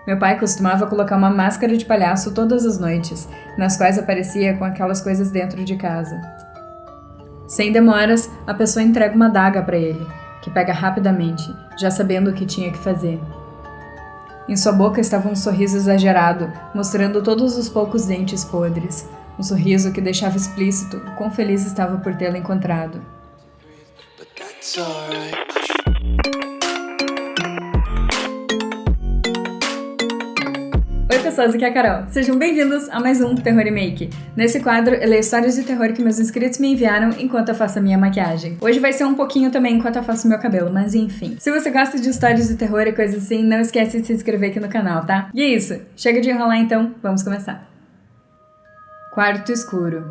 Meu pai costumava colocar uma máscara de palhaço todas as noites, nas quais aparecia com aquelas coisas dentro de casa. Sem demoras, a pessoa entrega uma adaga para ele, que pega rapidamente, já sabendo o que tinha que fazer. Em sua boca estava um sorriso exagerado, mostrando todos os poucos dentes podres. Um sorriso que deixava explícito o quão feliz estava por tê-lo encontrado. Oi pessoas, aqui é a Carol. Sejam bem-vindos a mais um Terror Remake. Nesse quadro, eu leio histórias de terror que meus inscritos me enviaram enquanto eu faço a minha maquiagem. Hoje vai ser um pouquinho também enquanto eu faço o meu cabelo, mas enfim. Se você gosta de histórias de terror e coisas assim, não esquece de se inscrever aqui no canal, tá? E é isso, chega de enrolar então, vamos começar. Quarto escuro.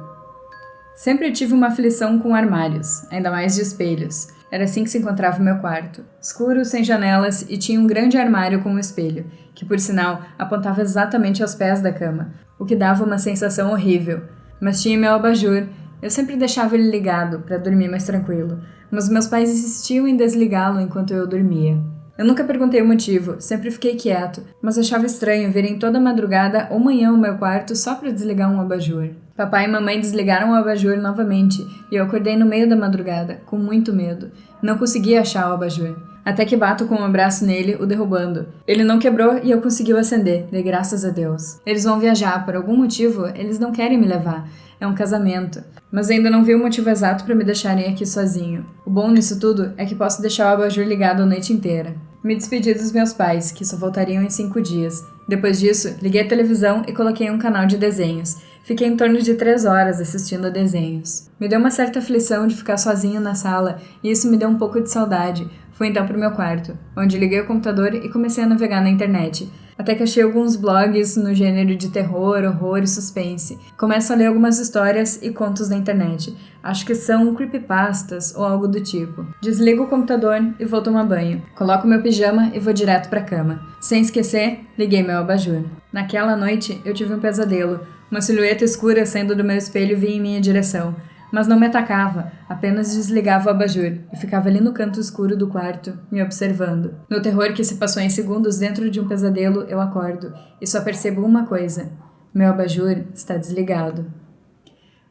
Sempre tive uma aflição com armários, ainda mais de espelhos. Era assim que se encontrava o meu quarto. Escuro, sem janelas, e tinha um grande armário com um espelho, que por sinal apontava exatamente aos pés da cama, o que dava uma sensação horrível. Mas tinha meu abajur. Eu sempre deixava ele ligado, para dormir mais tranquilo, mas meus pais insistiam em desligá-lo enquanto eu dormia. Eu nunca perguntei o motivo, sempre fiquei quieto, mas achava estranho virem toda madrugada ou manhã ao meu quarto só para desligar um abajur. Papai e mamãe desligaram o abajur novamente e eu acordei no meio da madrugada, com muito medo. Não conseguia achar o abajur. Até que bato com um braço nele, o derrubando. Ele não quebrou e eu consegui acender, dei graças a Deus. Eles vão viajar, por algum motivo, eles não querem me levar. É um casamento. Mas ainda não vi o motivo exato para me deixarem aqui sozinho. O bom nisso tudo é que posso deixar o abajur ligado a noite inteira. Me despedi dos meus pais, que só voltariam em 5 dias. Depois disso, liguei a televisão e coloquei um canal de desenhos. Fiquei em torno de 3 horas assistindo a desenhos. Me deu uma certa aflição de ficar sozinho na sala, e isso me deu um pouco de saudade. Fui então pro meu quarto, onde liguei o computador e comecei a navegar na internet. Até que achei alguns blogs no gênero de terror, horror e suspense. Começo a ler algumas histórias e contos na internet. Acho que são creepypastas ou algo do tipo. Desligo o computador e vou tomar banho. Coloco meu pijama e vou direto pra cama. Sem esquecer, liguei meu abajur. Naquela noite, eu tive um pesadelo. Uma silhueta escura saindo do meu espelho vinha em minha direção. Mas não me atacava, apenas desligava o abajur e ficava ali no canto escuro do quarto, me observando. No terror que se passou em segundos dentro de um pesadelo, eu acordo e só percebo uma coisa: meu abajur está desligado.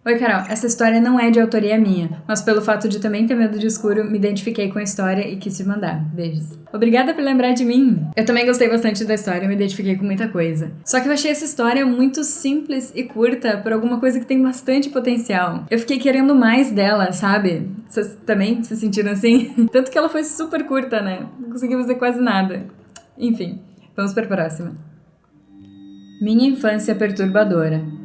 Oi, Carol, essa história não é de autoria minha, mas pelo fato de também ter medo de escuro, me identifiquei com a história e quis te mandar. Beijos. Obrigada por lembrar de mim. Eu também gostei bastante da história e me identifiquei com muita coisa. Só que eu achei essa história muito simples e curta por alguma coisa que tem bastante potencial. Eu fiquei querendo mais dela, sabe? Vocês também se sentiram assim? Tanto que ela foi super curta, né? Não consegui fazer quase nada. Enfim, vamos para a próxima. Minha infância perturbadora.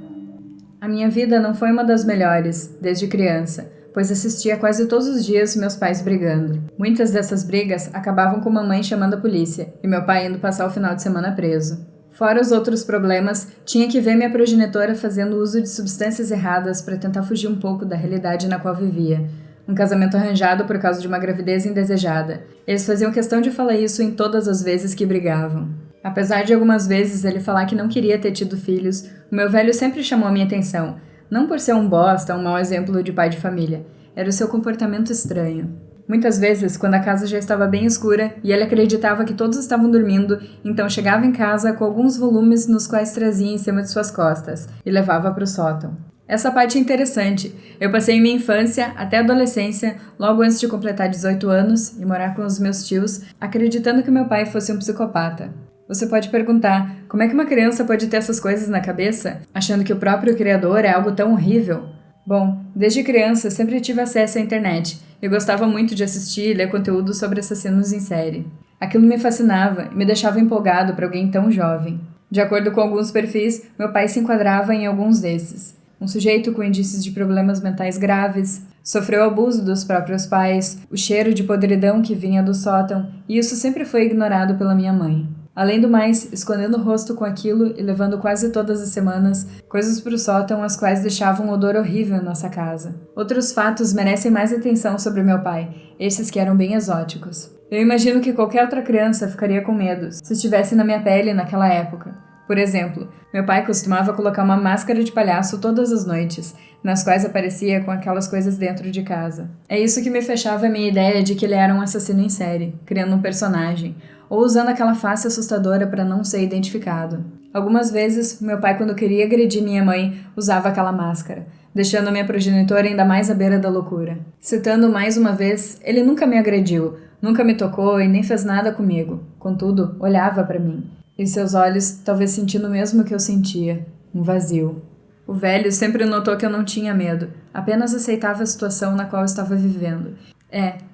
A minha vida não foi uma das melhores, desde criança, pois assistia quase todos os dias meus pais brigando. Muitas dessas brigas acabavam com mamãe chamando a polícia e meu pai indo passar o final de semana preso. Fora os outros problemas, tinha que ver minha progenitora fazendo uso de substâncias erradas para tentar fugir um pouco da realidade na qual vivia. Um casamento arranjado por causa de uma gravidez indesejada. Eles faziam questão de falar isso em todas as vezes que brigavam. Apesar de algumas vezes ele falar que não queria ter tido filhos, o meu velho sempre chamou a minha atenção. Não por ser um bosta, um mau exemplo de pai de família. Era o seu comportamento estranho. Muitas vezes, quando a casa já estava bem escura e ele acreditava que todos estavam dormindo, então chegava em casa com alguns volumes nos quais trazia em cima de suas costas e levava para o sótão. Essa parte é interessante. Eu passei minha infância até a adolescência, logo antes de completar 18 anos e morar com os meus tios, acreditando que meu pai fosse um psicopata. Você pode perguntar, como é que uma criança pode ter essas coisas na cabeça, achando que o próprio criador é algo tão horrível? Bom, desde criança sempre tive acesso à internet e gostava muito de assistir e ler conteúdo sobre assassinos em série. Aquilo me fascinava e me deixava empolgado para alguém tão jovem. De acordo com alguns perfis, meu pai se enquadrava em alguns desses. Um sujeito com indícios de problemas mentais graves, sofreu abuso dos próprios pais, o cheiro de podridão que vinha do sótão, e isso sempre foi ignorado pela minha mãe. Além do mais, escondendo o rosto com aquilo e levando quase todas as semanas coisas para o sótão as quais deixavam um odor horrível em nossa casa. Outros fatos merecem mais atenção sobre meu pai, esses que eram bem exóticos. Eu imagino que qualquer outra criança ficaria com medo se estivesse na minha pele naquela época. Por exemplo, meu pai costumava colocar uma máscara de palhaço todas as noites, nas quais aparecia com aquelas coisas dentro de casa. É isso que me fechava a minha ideia de que ele era um assassino em série, criando um personagem, ou usando aquela face assustadora para não ser identificado. Algumas vezes, meu pai, quando queria agredir minha mãe, usava aquela máscara, deixando minha progenitora ainda mais à beira da loucura. Citando mais uma vez, ele nunca me agrediu, nunca me tocou e nem fez nada comigo. Contudo, olhava para mim, e seus olhos talvez sentindo o mesmo que eu sentia, um vazio. O velho sempre notou que eu não tinha medo, apenas aceitava a situação na qual eu estava vivendo.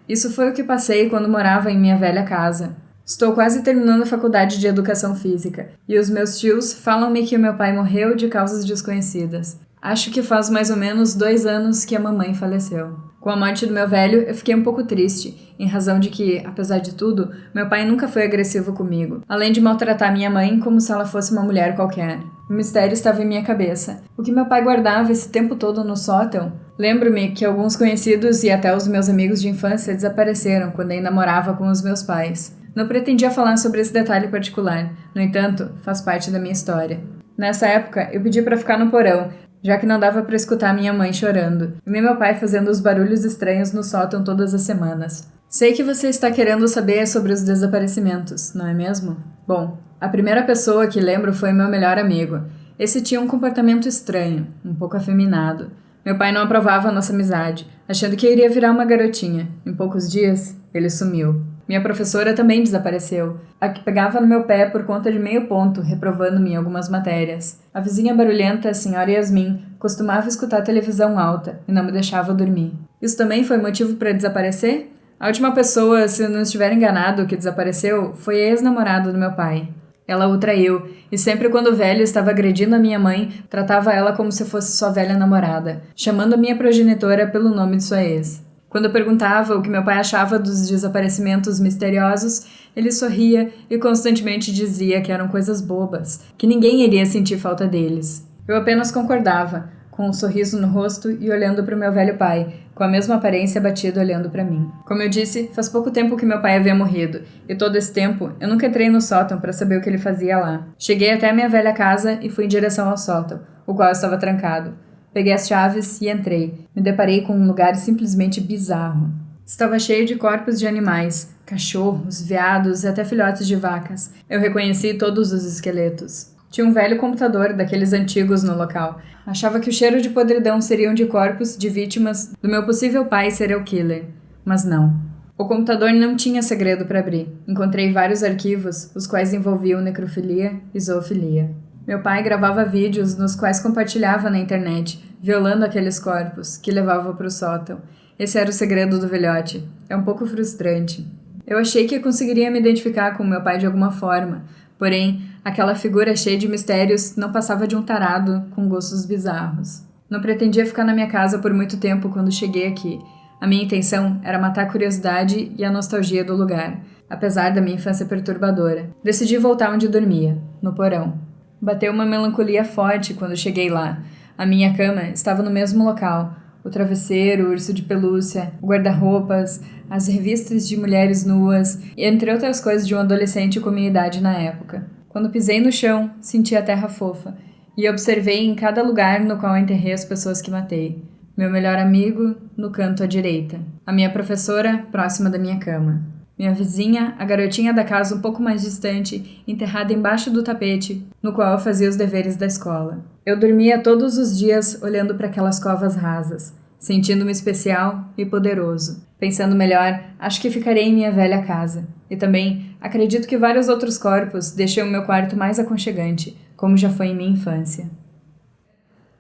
Isso foi o que passei quando morava em minha velha casa. Estou quase terminando a faculdade de Educação Física, e os meus tios falam-me que o meu pai morreu de causas desconhecidas. Acho que faz mais ou menos 2 anos que a mamãe faleceu. Com a morte do meu velho, eu fiquei um pouco triste, em razão de que, apesar de tudo, meu pai nunca foi agressivo comigo, além de maltratar minha mãe como se ela fosse uma mulher qualquer. O mistério estava em minha cabeça. O que meu pai guardava esse tempo todo no sótão? Lembro-me que alguns conhecidos e até os meus amigos de infância desapareceram quando ainda morava com os meus pais. Não pretendia falar sobre esse detalhe particular, no entanto, faz parte da minha história. Nessa época, eu pedi para ficar no porão, já que não dava para escutar minha mãe chorando, e meu pai fazendo os barulhos estranhos no sótão todas as semanas. Sei que você está querendo saber sobre os desaparecimentos, não é mesmo? Bom, a primeira pessoa que lembro foi meu melhor amigo. Esse tinha um comportamento estranho, um pouco afeminado. Meu pai não aprovava a nossa amizade, achando que eu iria virar uma garotinha. Em poucos dias, ele sumiu. Minha professora também desapareceu, a que pegava no meu pé por conta de meio ponto, reprovando-me em algumas matérias. A vizinha barulhenta, a senhora Yasmin, costumava escutar a televisão alta e não me deixava dormir. Isso também foi motivo para desaparecer? A última pessoa, se eu não estiver enganado, que desapareceu foi a ex-namorada do meu pai. Ela o traiu, e sempre quando o velho estava agredindo a minha mãe, tratava ela como se fosse sua velha namorada, chamando a minha progenitora pelo nome de sua ex. Quando eu perguntava o que meu pai achava dos desaparecimentos misteriosos, ele sorria e constantemente dizia que eram coisas bobas, que ninguém iria sentir falta deles. Eu apenas concordava, com um sorriso no rosto e olhando para o meu velho pai, com a mesma aparência abatido olhando para mim. Como eu disse, faz pouco tempo que meu pai havia morrido, e todo esse tempo eu nunca entrei no sótão para saber o que ele fazia lá. Cheguei até a minha velha casa e fui em direção ao sótão, o qual estava trancado. Peguei as chaves e entrei. Me deparei com um lugar simplesmente bizarro. Estava cheio de corpos de animais, cachorros, veados e até filhotes de vacas. Eu reconheci todos os esqueletos. Tinha um velho computador daqueles antigos no local. Achava que o cheiro de podridão seriam de corpos de vítimas do meu possível pai serial killer. Mas não. O computador não tinha segredo para abrir. Encontrei vários arquivos, os quais envolviam necrofilia e zoofilia. Meu pai gravava vídeos nos quais compartilhava na internet, violando aqueles corpos, que levava para o sótão. Esse era o segredo do velhote. É um pouco frustrante. Eu achei que conseguiria me identificar com meu pai de alguma forma, porém, aquela figura cheia de mistérios não passava de um tarado com gostos bizarros. Não pretendia ficar na minha casa por muito tempo quando cheguei aqui. A minha intenção era matar a curiosidade e a nostalgia do lugar, apesar da minha infância perturbadora. Decidi voltar onde dormia, no porão. Bateu uma melancolia forte quando cheguei lá. A minha cama estava no mesmo local. O travesseiro, o urso de pelúcia, o guarda-roupas, as revistas de mulheres nuas, e entre outras coisas de um adolescente com minha idade na época. Quando pisei no chão, senti a terra fofa, e observei em cada lugar no qual enterrei as pessoas que matei. Meu melhor amigo, no canto à direita. A minha professora, próxima da minha cama. Minha vizinha, a garotinha da casa um pouco mais distante, enterrada embaixo do tapete, no qual eu fazia os deveres da escola. Eu dormia todos os dias olhando para aquelas covas rasas, sentindo-me especial e poderoso. Pensando melhor, acho que ficarei em minha velha casa. E também acredito que vários outros corpos deixam o meu quarto mais aconchegante, como já foi em minha infância.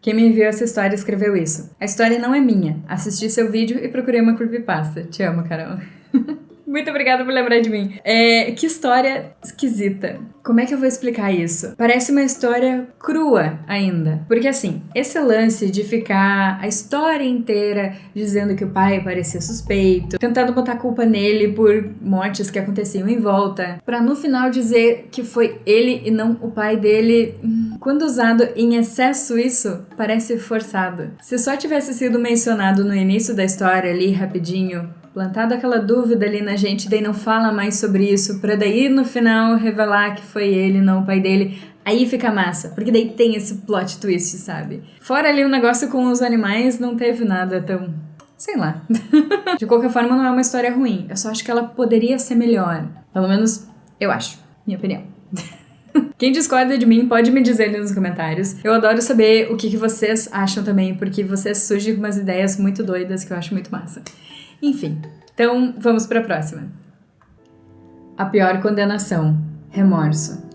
Quem me enviou essa história escreveu isso. A história não é minha. Assisti seu vídeo e procurei uma creepypasta. Te amo, Carol. Muito obrigada por lembrar de mim. Que história esquisita. Como é que eu vou explicar isso? Parece uma história crua ainda. Porque assim, esse lance de ficar a história inteira dizendo que o pai parecia suspeito, tentando botar culpa nele por mortes que aconteciam em volta, pra no final dizer que foi ele e não o pai dele. Quando usado em excesso isso, parece forçado. Se só tivesse sido mencionado no início da história ali, rapidinho, plantado aquela dúvida ali na gente, daí não fala mais sobre isso, pra daí no final revelar que foi ele, não o pai dele, aí fica massa, porque daí tem esse plot twist, sabe? Fora ali o negócio com os animais, não teve nada tão... sei lá. De qualquer forma, não é uma história ruim, eu só acho que ela poderia ser melhor. Pelo menos Eu acho. Minha opinião. Quem discorda de mim pode me dizer ali nos comentários. Eu adoro saber o que vocês acham também, porque vocês surgem com umas ideias muito doidas que eu acho muito massa. Enfim, então vamos para a próxima. A pior condenação. Remorso.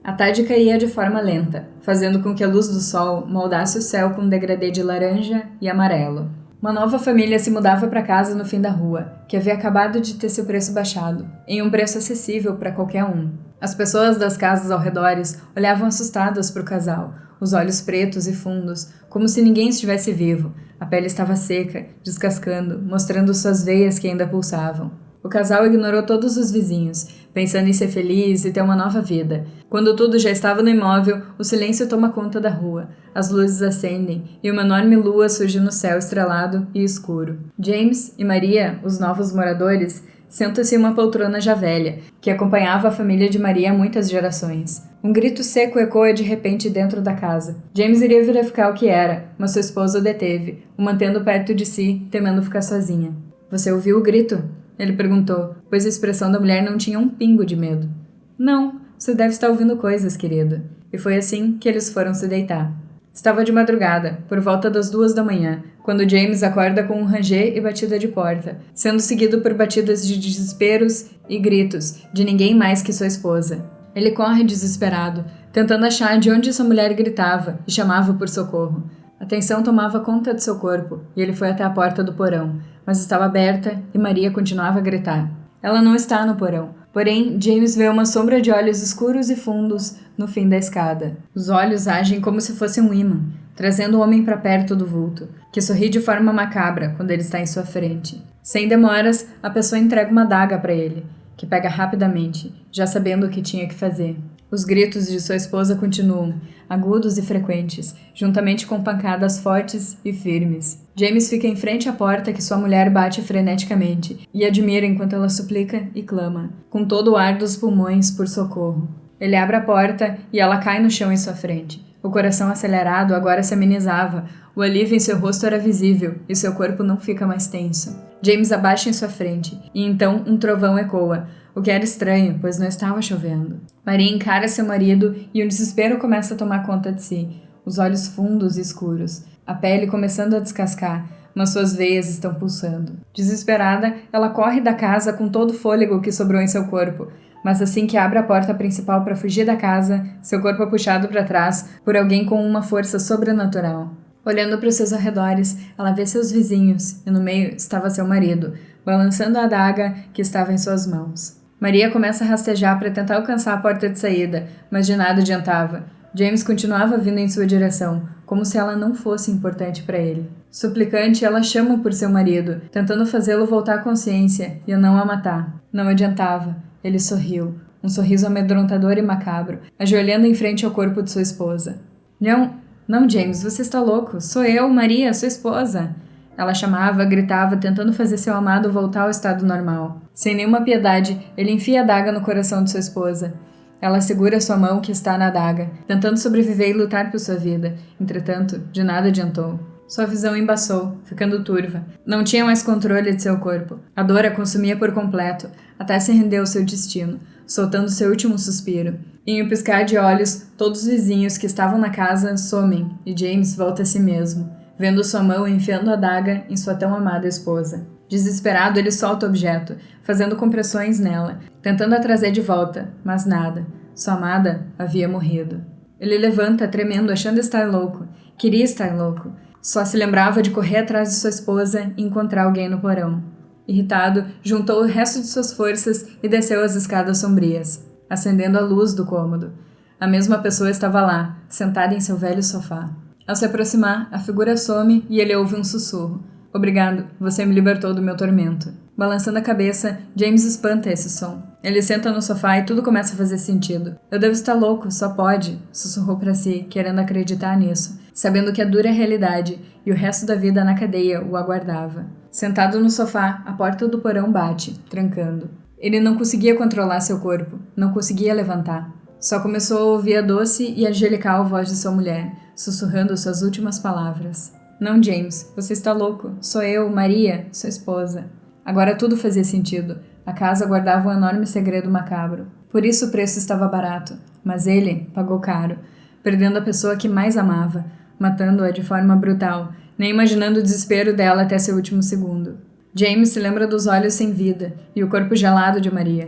A tarde caía de forma lenta, fazendo com que a luz do sol moldasse o céu com um degradê de laranja e amarelo. Uma nova família se mudava para casa no fim da rua, que havia acabado de ter seu preço baixado, em um preço acessível para qualquer um. As pessoas das casas ao redor olhavam assustadas para o casal, os olhos pretos e fundos, como se ninguém estivesse vivo. A pele estava seca, descascando, mostrando suas veias que ainda pulsavam. O casal ignorou todos os vizinhos, pensando em ser feliz e ter uma nova vida. Quando tudo já estava no imóvel, o silêncio toma conta da rua. As luzes acendem e uma enorme lua surge no céu estrelado e escuro. James e Maria, os novos moradores, sentam-se em uma poltrona já velha, que acompanhava a família de Maria há muitas gerações. Um grito seco ecoa de repente dentro da casa. James iria verificar o que era, mas sua esposa o deteve, o mantendo perto de si, temendo ficar sozinha. — Você ouviu o grito? Ele perguntou, pois a expressão da mulher não tinha um pingo de medo. — Não, você deve estar ouvindo coisas, querido. E foi assim que eles foram se deitar. Estava de madrugada, por volta das 2 da manhã, quando James acorda com um ranger e batida de porta, sendo seguido por batidas de desesperos e gritos de ninguém mais que sua esposa. Ele corre desesperado, tentando achar de onde sua mulher gritava e chamava por socorro. A tensão tomava conta de seu corpo e ele foi até a porta do porão, mas estava aberta e Maria continuava a gritar. Ela não está no porão, porém James vê uma sombra de olhos escuros e fundos no fim da escada. Os olhos agem como se fosse um ímã, trazendo o homem para perto do vulto, que sorri de forma macabra quando ele está em sua frente. Sem demoras, a pessoa entrega uma adaga para ele, que pega rapidamente, já sabendo o que tinha que fazer. Os gritos de sua esposa continuam, agudos e frequentes, juntamente com pancadas fortes e firmes. James fica em frente à porta que sua mulher bate freneticamente e admira enquanto ela suplica e clama, com todo o ar dos pulmões por socorro. Ele abre a porta e ela cai no chão em sua frente. O coração acelerado agora se amenizava, o alívio em seu rosto era visível e seu corpo não fica mais tenso. James abaixa em sua frente e então um trovão ecoa, o que era estranho, pois não estava chovendo. Maria encara seu marido e um desespero começa a tomar conta de si, os olhos fundos e escuros, a pele começando a descascar, mas suas veias estão pulsando. Desesperada, ela corre da casa com todo o fôlego que sobrou em seu corpo, mas assim que abre a porta principal para fugir da casa, seu corpo é puxado para trás por alguém com uma força sobrenatural. Olhando para os seus arredores, ela vê seus vizinhos e no meio estava seu marido, balançando a adaga que estava em suas mãos. Maria começa a rastejar para tentar alcançar a porta de saída, mas de nada adiantava. James continuava vindo em sua direção, como se ela não fosse importante para ele. Suplicante, ela chama por seu marido, tentando fazê-lo voltar à consciência e a não a matar. Não adiantava. Ele sorriu, um sorriso amedrontador e macabro, ajoelhando em frente ao corpo de sua esposa. Não, James, você está louco. Sou eu, Maria, sua esposa. Ela chamava, gritava, tentando fazer seu amado voltar ao estado normal. Sem nenhuma piedade, ele enfia a adaga no coração de sua esposa. Ela segura sua mão que está na adaga, tentando sobreviver e lutar por sua vida. Entretanto, de nada adiantou. Sua visão embaçou, ficando turva. Não tinha mais controle de seu corpo. A dor a consumia por completo, até se render ao seu destino, soltando seu último suspiro. Em um piscar de olhos, todos os vizinhos que estavam na casa somem, e James volta a si mesmo, vendo sua mão enfiando a adaga em sua tão amada esposa. Desesperado, ele solta o objeto, fazendo compressões nela, tentando a trazer de volta, mas nada. Sua amada havia morrido. Ele levanta, tremendo, achando estar louco. Queria estar louco. Só se lembrava de correr atrás de sua esposa e encontrar alguém no porão. Irritado, juntou o resto de suas forças e desceu as escadas sombrias, acendendo a luz do cômodo. A mesma pessoa estava lá, sentada em seu velho sofá. Ao se aproximar, a figura some e ele ouve um sussurro. — Obrigado, você me libertou do meu tormento. Balançando a cabeça, James espanta esse som. Ele senta no sofá e tudo começa a fazer sentido. Eu devo estar louco, só pode, sussurrou para si, querendo acreditar nisso, sabendo que a dura realidade e o resto da vida na cadeia o aguardava. Sentado no sofá, a porta do porão bate, trancando. Ele não conseguia controlar seu corpo, não conseguia levantar. Só começou a ouvir a doce e angelical voz de sua mulher, sussurrando suas últimas palavras. Não, James, você está louco. Sou eu, Maria, sua esposa. Agora tudo fazia sentido. A casa guardava um enorme segredo macabro. Por isso o preço estava barato, mas ele pagou caro, perdendo a pessoa que mais amava, matando-a de forma brutal, nem imaginando o desespero dela até seu último segundo. James se lembra dos olhos sem vida e o corpo gelado de Maria.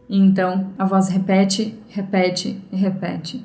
E então a voz repete, repete e repete.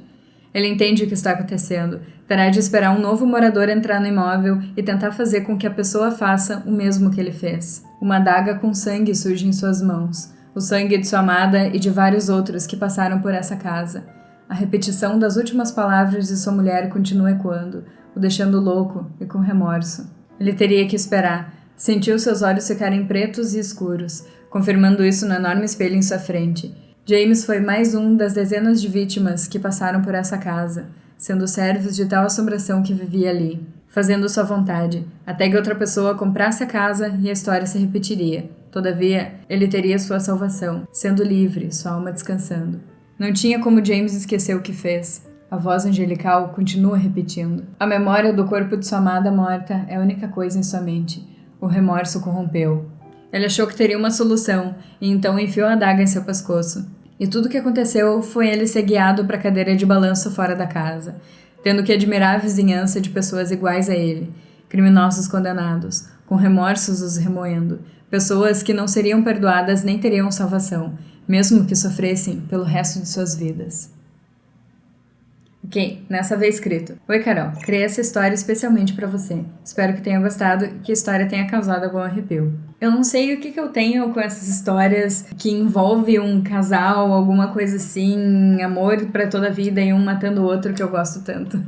Ele entende o que está acontecendo. Terá de esperar um novo morador entrar no imóvel e tentar fazer com que a pessoa faça o mesmo que ele fez. Uma adaga com sangue surge em suas mãos. O sangue de sua amada e de vários outros que passaram por essa casa. A repetição das últimas palavras de sua mulher continua ecoando, o deixando louco e com remorso. Ele teria que esperar. Sentiu seus olhos ficarem pretos e escuros, confirmando isso no enorme espelho em sua frente. James foi mais um das dezenas de vítimas que passaram por essa casa, sendo servos de tal assombração que vivia ali, fazendo sua vontade, até que outra pessoa comprasse a casa e a história se repetiria. Todavia, ele teria sua salvação, sendo livre, sua alma descansando. Não tinha como James esquecer o que fez. A voz angelical continua repetindo. A memória do corpo de sua amada morta é a única coisa em sua mente. O remorso corrompeu. Ele achou que teria uma solução, e então enfiou a adaga em seu pescoço. E tudo o que aconteceu foi ele ser guiado para a cadeira de balanço fora da casa, tendo que admirar a vizinhança de pessoas iguais a ele, criminosos condenados, com remorsos os remoendo, pessoas que não seriam perdoadas nem teriam salvação, mesmo que sofressem pelo resto de suas vidas. Ok, nessa vez escrito. Oi, Carol. Criei essa história especialmente pra você. Espero que tenha gostado e que a história tenha causado algum arrepio. Eu não sei o que eu tenho com essas histórias que envolve um casal, alguma coisa assim, amor pra toda a vida e um matando o outro que eu gosto tanto.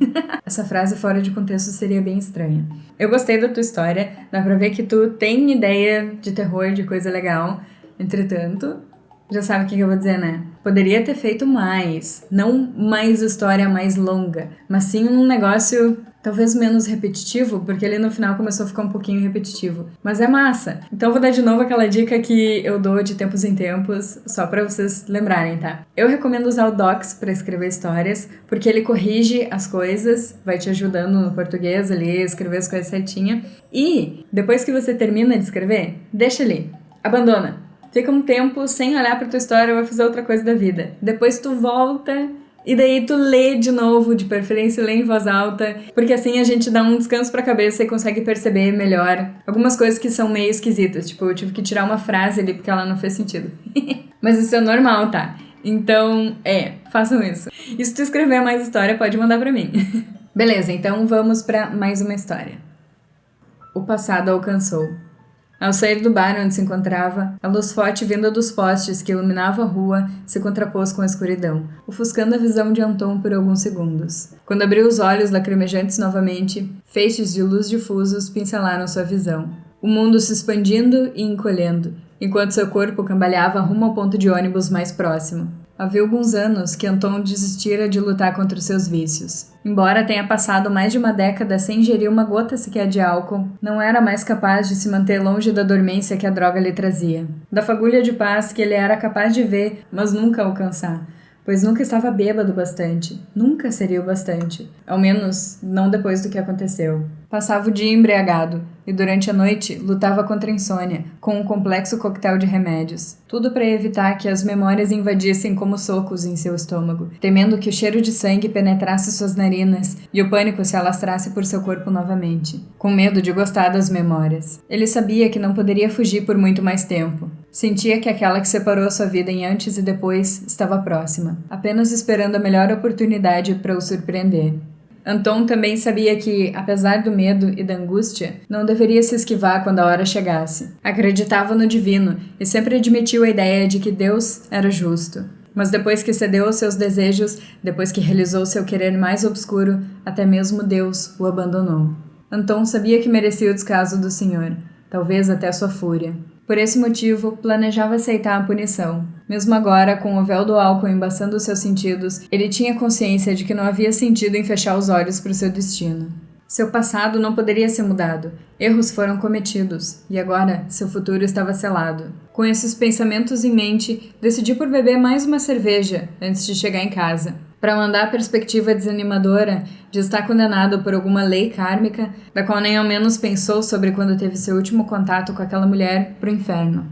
Essa frase fora de contexto seria bem estranha. Eu gostei da tua história, dá pra ver que tu tem ideia de terror, de coisa legal. Entretanto, já sabe o que eu vou dizer, né? Poderia ter feito mais. Não mais história mais longa, mas sim um negócio talvez menos repetitivo, porque ele no final começou a ficar um pouquinho repetitivo. Mas é massa. Então vou dar de novo aquela dica que eu dou de tempos em tempos, só pra vocês lembrarem, tá? Eu recomendo usar o Docs pra escrever histórias, porque ele corrige as coisas, vai te ajudando no português ali, escrever as coisas certinha. E depois que você termina de escrever, deixa ali. Abandona. Fica um tempo sem olhar pra tua história, vai fazer outra coisa da vida. Depois tu volta e daí tu lê de novo, de preferência lê em voz alta, porque assim a gente dá um descanso pra cabeça e consegue perceber melhor algumas coisas que são meio esquisitas. Tipo, eu tive que tirar uma frase ali porque ela não fez sentido. Mas isso é normal, tá? Então, façam isso. E se tu escrever mais história, pode mandar pra mim. Beleza, então vamos pra mais uma história. O passado alcançou. Ao sair do bar onde se encontrava, a luz forte vinda dos postes que iluminavam a rua se contrapôs com a escuridão, ofuscando a visão de Anton por alguns segundos. Quando abriu os olhos lacrimejantes novamente, feixes de luz difusos pincelaram sua visão. O mundo se expandindo e encolhendo, enquanto seu corpo cambaleava rumo ao ponto de ônibus mais próximo. Havia alguns anos que Anton desistira de lutar contra os seus vícios. Embora tenha passado mais de uma década sem ingerir uma gota sequer de álcool, não era mais capaz de se manter longe da dormência que a droga lhe trazia. Da fagulha de paz que ele era capaz de ver, mas nunca alcançar, pois nunca estava bêbado bastante. Nunca seria o bastante. Ao menos, não depois do que aconteceu. Passava o dia embriagado, e durante a noite lutava contra a insônia, com um complexo coquetel de remédios. Tudo para evitar que as memórias invadissem como socos em seu estômago, temendo que o cheiro de sangue penetrasse suas narinas e o pânico se alastrasse por seu corpo novamente, com medo de gostar das memórias. Ele sabia que não poderia fugir por muito mais tempo. Sentia que aquela que separou sua vida em antes e depois estava próxima, apenas esperando a melhor oportunidade para o surpreender. Anton também sabia que, apesar do medo e da angústia, não deveria se esquivar quando a hora chegasse. Acreditava no divino e sempre admitiu a ideia de que Deus era justo. Mas depois que cedeu aos seus desejos, depois que realizou seu querer mais obscuro, até mesmo Deus o abandonou. Anton sabia que merecia o descaso do Senhor, talvez até sua fúria. Por esse motivo, planejava aceitar a punição. Mesmo agora, com o véu do álcool embaçando seus sentidos, ele tinha consciência de que não havia sentido em fechar os olhos para o seu destino. Seu passado não poderia ser mudado. Erros foram cometidos, e agora seu futuro estava selado. Com esses pensamentos em mente, decidi por beber mais uma cerveja antes de chegar em casa. Para mandar a perspectiva desanimadora de estar condenado por alguma lei kármica, da qual nem ao menos pensou sobre quando teve seu último contato com aquela mulher, pro inferno.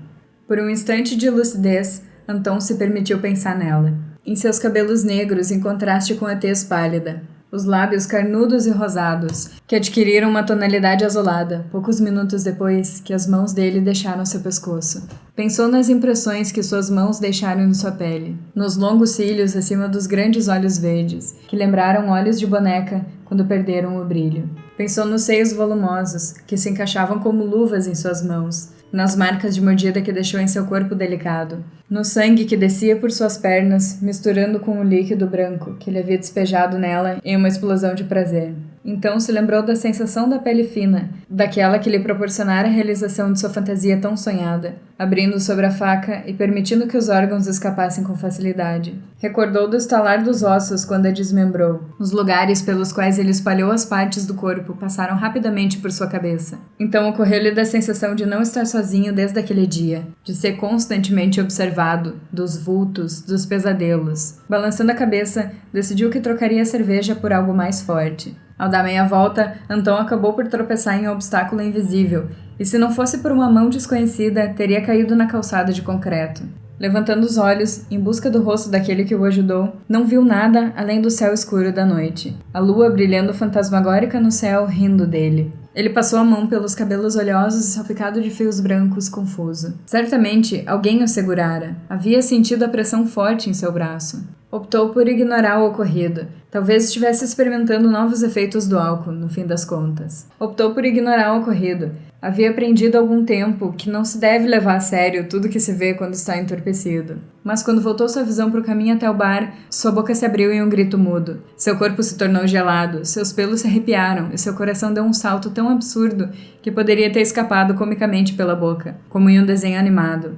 Por um instante de lucidez, Anton se permitiu pensar nela. Em seus cabelos negros em contraste com a tez pálida. Os lábios carnudos e rosados, que adquiriram uma tonalidade azulada, poucos minutos depois que as mãos dele deixaram seu pescoço. Pensou nas impressões que suas mãos deixaram em sua pele, nos longos cílios acima dos grandes olhos verdes, que lembraram olhos de boneca quando perderam o brilho. Pensou nos seios volumosos, que se encaixavam como luvas em suas mãos, nas marcas de mordida que deixou em seu corpo delicado, no sangue que descia por suas pernas, misturando com o líquido branco que ele havia despejado nela em uma explosão de prazer. Então se lembrou da sensação da pele fina, daquela que lhe proporcionara a realização de sua fantasia tão sonhada, abrindo sobre a faca e permitindo que os órgãos escapassem com facilidade. Recordou do estalar dos ossos quando a desmembrou. Os lugares pelos quais ele espalhou as partes do corpo passaram rapidamente por sua cabeça. Então ocorreu-lhe da sensação de não estar sozinho desde aquele dia, de ser constantemente observado, dos vultos, dos pesadelos. Balançando a cabeça, decidiu que trocaria a cerveja por algo mais forte. Ao dar meia volta, Anton acabou por tropeçar em um obstáculo invisível, e se não fosse por uma mão desconhecida, teria caído na calçada de concreto. Levantando os olhos, em busca do rosto daquele que o ajudou, não viu nada além do céu escuro da noite. A lua brilhando fantasmagórica no céu, rindo dele. Ele passou a mão pelos cabelos oleosos e salpicado de fios brancos, confuso. Certamente, alguém o segurara. Havia sentido a pressão forte em seu braço. Optou por ignorar o ocorrido. Talvez estivesse experimentando novos efeitos do álcool, no fim das contas. Optou por ignorar o ocorrido. Havia aprendido há algum tempo que não se deve levar a sério tudo que se vê quando está entorpecido. Mas quando voltou sua visão para o caminho até o bar, sua boca se abriu em um grito mudo. Seu corpo se tornou gelado, seus pelos se arrepiaram e seu coração deu um salto tão absurdo que poderia ter escapado comicamente pela boca, como em um desenho animado.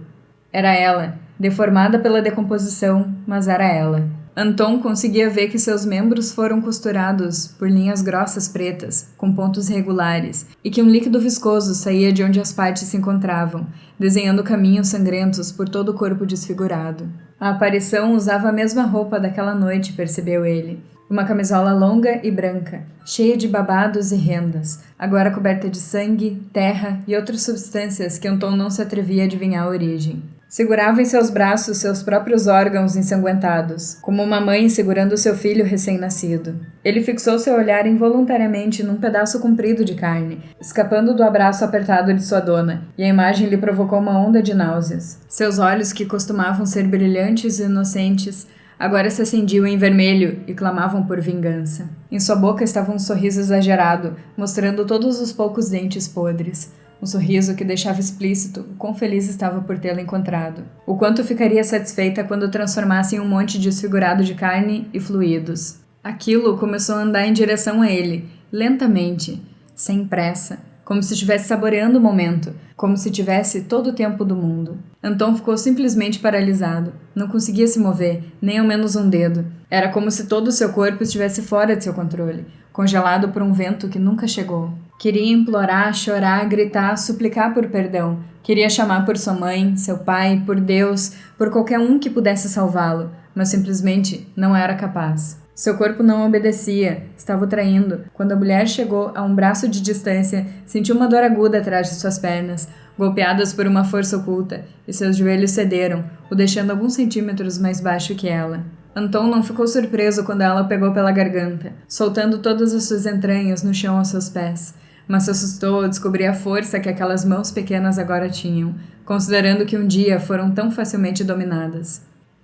Era ela, deformada pela decomposição, mas era ela. Anton conseguia ver que seus membros foram costurados por linhas grossas pretas, com pontos regulares, e que um líquido viscoso saía de onde as partes se encontravam, desenhando caminhos sangrentos por todo o corpo desfigurado. A aparição usava a mesma roupa daquela noite, percebeu ele. Uma camisola longa e branca, cheia de babados e rendas, agora coberta de sangue, terra e outras substâncias que Anton não se atrevia a adivinhar a origem. Segurava em seus braços seus próprios órgãos ensanguentados, como uma mãe segurando seu filho recém-nascido. Ele fixou seu olhar involuntariamente num pedaço comprido de carne, escapando do abraço apertado de sua dona, e a imagem lhe provocou uma onda de náuseas. Seus olhos, que costumavam ser brilhantes e inocentes, agora se acendiam em vermelho e clamavam por vingança. Em sua boca estava um sorriso exagerado, mostrando todos os poucos dentes podres. Um sorriso que deixava explícito o quão feliz estava por tê-la encontrado. O quanto ficaria satisfeita quando o transformasse em um monte desfigurado de carne e fluidos. Aquilo começou a andar em direção a ele, lentamente, sem pressa, como se estivesse saboreando o momento, como se tivesse todo o tempo do mundo. Anton ficou simplesmente paralisado. Não conseguia se mover, nem ao menos um dedo. Era como se todo o seu corpo estivesse fora de seu controle, congelado por um vento que nunca chegou. Queria implorar, chorar, gritar, suplicar por perdão. Queria chamar por sua mãe, seu pai, por Deus, por qualquer um que pudesse salvá-lo, mas simplesmente não era capaz. Seu corpo não obedecia, estava o traindo. Quando a mulher chegou a um braço de distância, sentiu uma dor aguda atrás de suas pernas, golpeadas por uma força oculta, e seus joelhos cederam, o deixando alguns centímetros mais baixo que ela. Anton não ficou surpreso quando ela o pegou pela garganta, soltando todas as suas entranhas no chão aos seus pés. Mas se assustou ao descobrir a força que aquelas mãos pequenas agora tinham, considerando que um dia foram tão facilmente dominadas.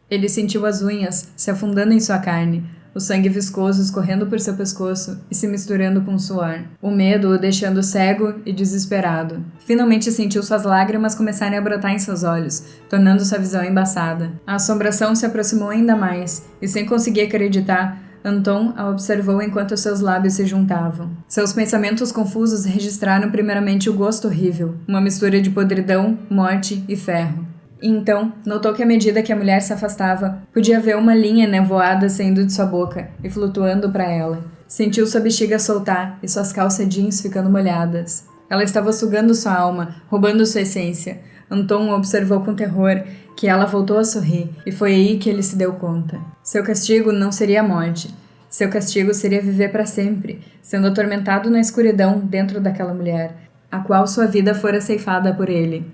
Ele sentiu as unhas se afundando em sua carne, o sangue viscoso escorrendo por seu pescoço e se misturando com o suor, o medo o deixando cego e desesperado. Finalmente sentiu suas lágrimas começarem a brotar em seus olhos, tornando sua visão embaçada. A assombração se aproximou ainda mais, e sem conseguir acreditar, Anton a observou enquanto seus lábios se juntavam. Seus pensamentos confusos registraram primeiramente o gosto horrível, uma mistura de podridão, morte e ferro. E então, notou que à medida que a mulher se afastava, podia ver uma linha nevoada saindo de sua boca e flutuando para ela. Sentiu sua bexiga soltar e suas calças jeans ficando molhadas. Ela estava sugando sua alma, roubando sua essência. Anton observou com terror que ela voltou a sorrir, e foi aí que ele se deu conta. Seu castigo não seria a morte. Seu castigo seria viver para sempre, sendo atormentado na escuridão dentro daquela mulher, a qual sua vida fora ceifada por ele.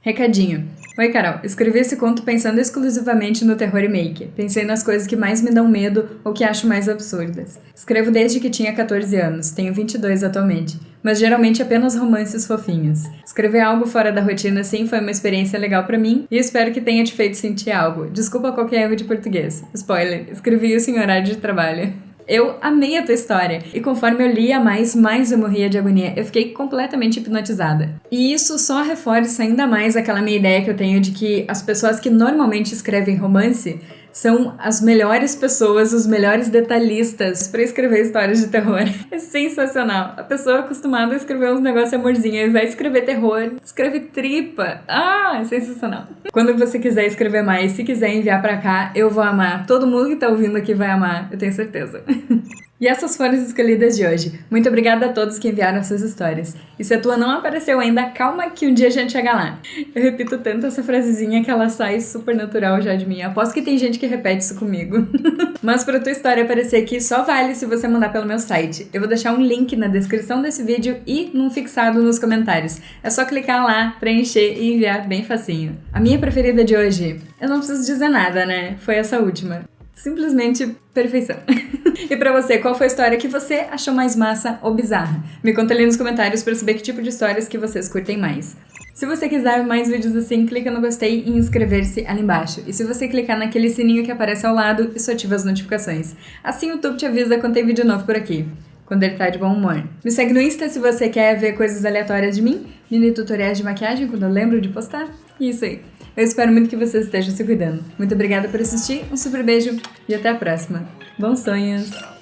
Recadinho. Oi, Carol. Escrevi esse conto pensando exclusivamente no terror remake. Pensei nas coisas que mais me dão medo ou que acho mais absurdas. Escrevo desde que tinha 14 anos, tenho 22 atualmente, mas geralmente apenas romances fofinhos. Escrever algo fora da rotina sim foi uma experiência legal pra mim e espero que tenha te feito sentir algo. Desculpa qualquer erro de português. Spoiler, escrevi isso em horário de trabalho. Eu amei a tua história, e conforme eu lia mais eu morria de agonia. Eu fiquei completamente hipnotizada. E isso só reforça ainda mais aquela minha ideia que eu tenho de que as pessoas que normalmente escrevem romance são as melhores pessoas, os melhores detalhistas pra escrever histórias de terror. É sensacional. A pessoa acostumada a escrever uns negócios amorzinho, e vai escrever terror, escreve tripa. É sensacional. Quando você quiser escrever mais, se quiser enviar pra cá, eu vou amar. Todo mundo que tá ouvindo aqui vai amar, eu tenho certeza. E essas foram as escolhidas de hoje. Muito obrigada a todos que enviaram suas histórias. E se a tua não apareceu ainda, calma que um dia a gente chega lá. Eu repito tanto essa frasezinha que ela sai super natural já de mim. Aposto que tem gente que repete isso comigo. Mas pra tua história aparecer aqui, só vale se você mandar pelo meu site. Eu vou deixar um link na descrição desse vídeo e num fixado nos comentários. É só clicar lá, preencher e enviar bem facinho. A minha preferida de hoje, eu não preciso dizer nada, né? Foi essa última. Simplesmente perfeição. E pra você, qual foi a história que você achou mais massa ou bizarra? Me conta ali nos comentários pra saber que tipo de histórias que vocês curtem mais. Se você quiser mais vídeos assim, clica no gostei e inscrever-se ali embaixo. E se você clicar naquele sininho que aparece ao lado, isso ativa as notificações. Assim o YouTube te avisa quando tem vídeo novo por aqui. Quando ele tá de bom humor. Me segue no Insta se você quer ver coisas aleatórias de mim, mini tutoriais de maquiagem quando eu lembro de postar. Isso aí. Eu espero muito que vocês estejam se cuidando. Muito obrigada por assistir, um super beijo e até a próxima. Bons sonhos!